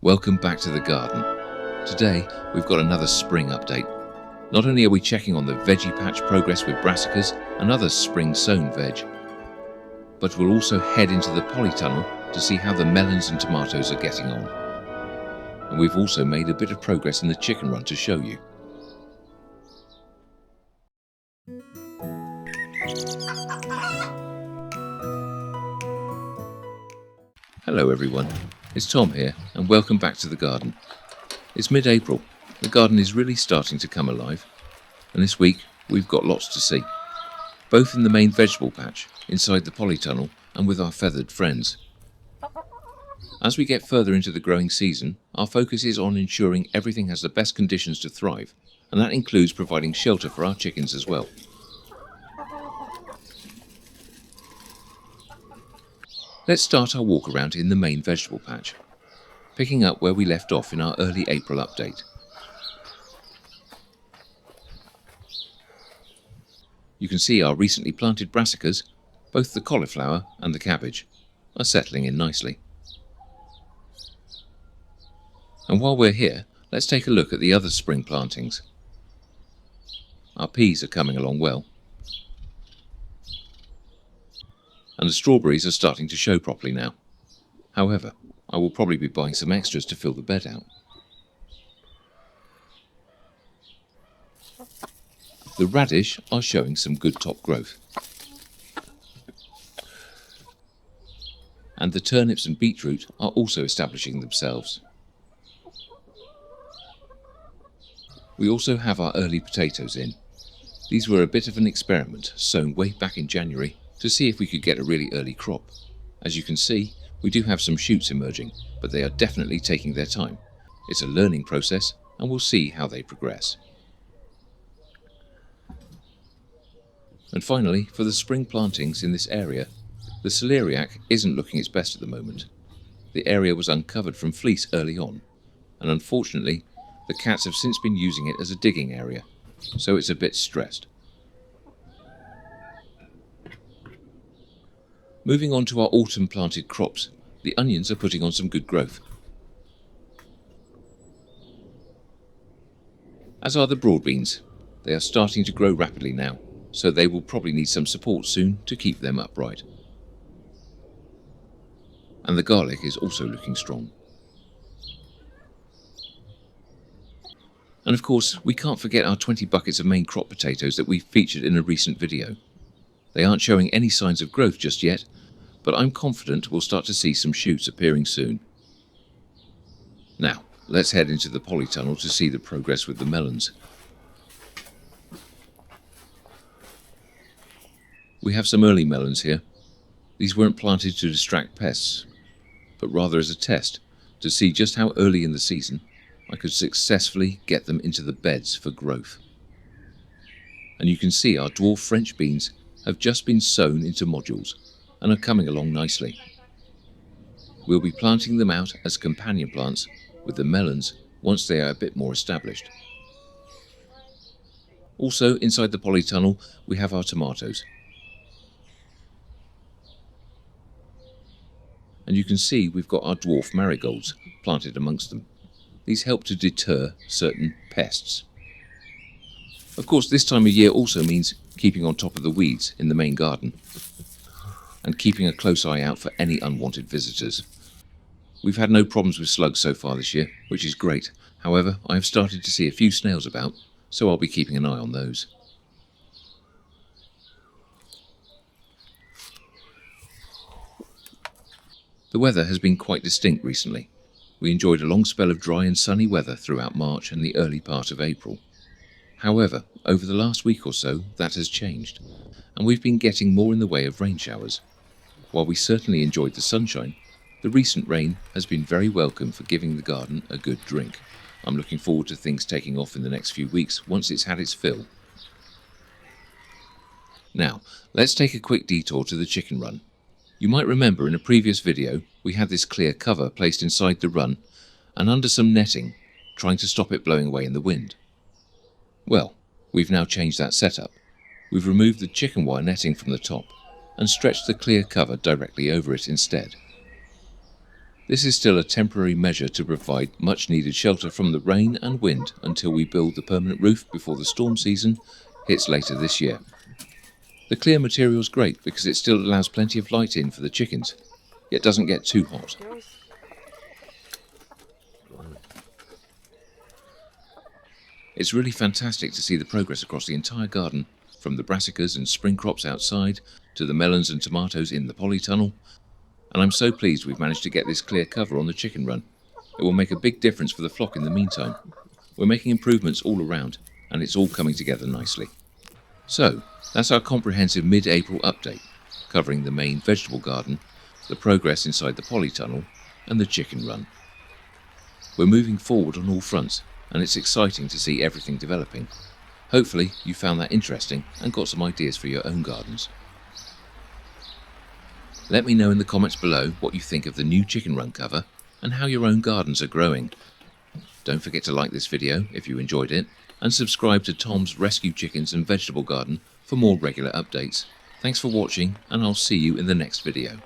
Welcome back to the garden. Today we've got another spring update. Not only are we checking on the veggie patch progress with brassicas and other spring sown veg, but we'll also head into the polytunnel to see how the melons and tomatoes are getting on. And we've also made a bit of progress in the chicken run to show you. Hello everyone, it's Tom here and welcome back to the garden. It's mid-April, the garden is really starting to come alive, and this week we've got lots to see, both in the main vegetable patch, inside the polytunnel and with our feathered friends. As we get further into the growing season, our focus is on ensuring everything has the best conditions to thrive, and that includes providing shelter for our chickens as well. Let's start our walk around in the main vegetable patch, picking up where we left off in our early April update. You can see our recently planted brassicas, both the cauliflower and the cabbage, are settling in nicely. And while we're here, let's take a look at the other spring plantings. Our peas are coming along well, and the strawberries are starting to show properly now. However, I will probably be buying some extras to fill the bed out. The radish are showing some good top growth. And the turnips and beetroot are also establishing themselves. We also have our early potatoes in. These were a bit of an experiment, sown way back in January, to see if we could get a really early crop. As you can see, we do have some shoots emerging, but they are definitely taking their time. It's a learning process, and we'll see how they progress. And finally, for the spring plantings in this area, the celeriac isn't looking its best at the moment. The area was uncovered from fleece early on, and unfortunately, the cats have since been using it as a digging area, so it's a bit stressed. Moving on to our autumn planted crops, the onions are putting on some good growth. As are the broad beans. They are starting to grow rapidly now, so they will probably need some support soon to keep them upright. And the garlic is also looking strong. And of course, we can't forget our 20 buckets of main crop potatoes that we featured in a recent video. They aren't showing any signs of growth just yet, but I'm confident we'll start to see some shoots appearing soon. Now, let's head into the polytunnel to see the progress with the melons. We have some early melons here. These weren't planted to distract pests, but rather as a test to see just how early in the season I could successfully get them into the beds for growth. And you can see our dwarf French beans have just been sown into modules and are coming along nicely. We'll be planting them out as companion plants with the melons once they are a bit more established. Also inside the polytunnel we have our tomatoes. And you can see we've got our dwarf marigolds planted amongst them. These help to deter certain pests. Of course, this time of year also means keeping on top of the weeds in the main garden and keeping a close eye out for any unwanted visitors. We've had no problems with slugs so far this year, which is great. However, I have started to see a few snails about, so I'll be keeping an eye on those. The weather has been quite distinct recently. We enjoyed a long spell of dry and sunny weather throughout March and the early part of April. However, over the last week or so, that has changed, and we've been getting more in the way of rain showers. While we certainly enjoyed the sunshine, the recent rain has been very welcome for giving the garden a good drink. I'm looking forward to things taking off in the next few weeks once it's had its fill. Now, let's take a quick detour to the chicken run. You might remember in a previous video we had this clear cover placed inside the run and under some netting, trying to stop it blowing away in the wind. Well, we've now changed that setup. We've removed the chicken wire netting from the top and stretched the clear cover directly over it instead. This is still a temporary measure to provide much needed shelter from the rain and wind until we build the permanent roof before the storm season hits later this year. The clear material is great because it still allows plenty of light in for the chickens, yet doesn't get too hot. It's really fantastic to see the progress across the entire garden, from the brassicas and spring crops outside to the melons and tomatoes in the polytunnel, and I'm so pleased we've managed to get this clear cover on the chicken run. It will make a big difference for the flock in the meantime. We're making improvements all around, and it's all coming together nicely. So, that's our comprehensive mid-April update, covering the main vegetable garden, the progress inside the polytunnel, and the chicken run. We're moving forward on all fronts, and it's exciting to see everything developing. Hopefully you found that interesting and got some ideas for your own gardens. Let me know in the comments below what you think of the new chicken run cover and how your own gardens are growing. Don't forget to like this video if you enjoyed it, and subscribe to Tom's Rescue Chickens and Vegetable Garden for more regular updates. Thanks for watching, and I'll see you in the next video.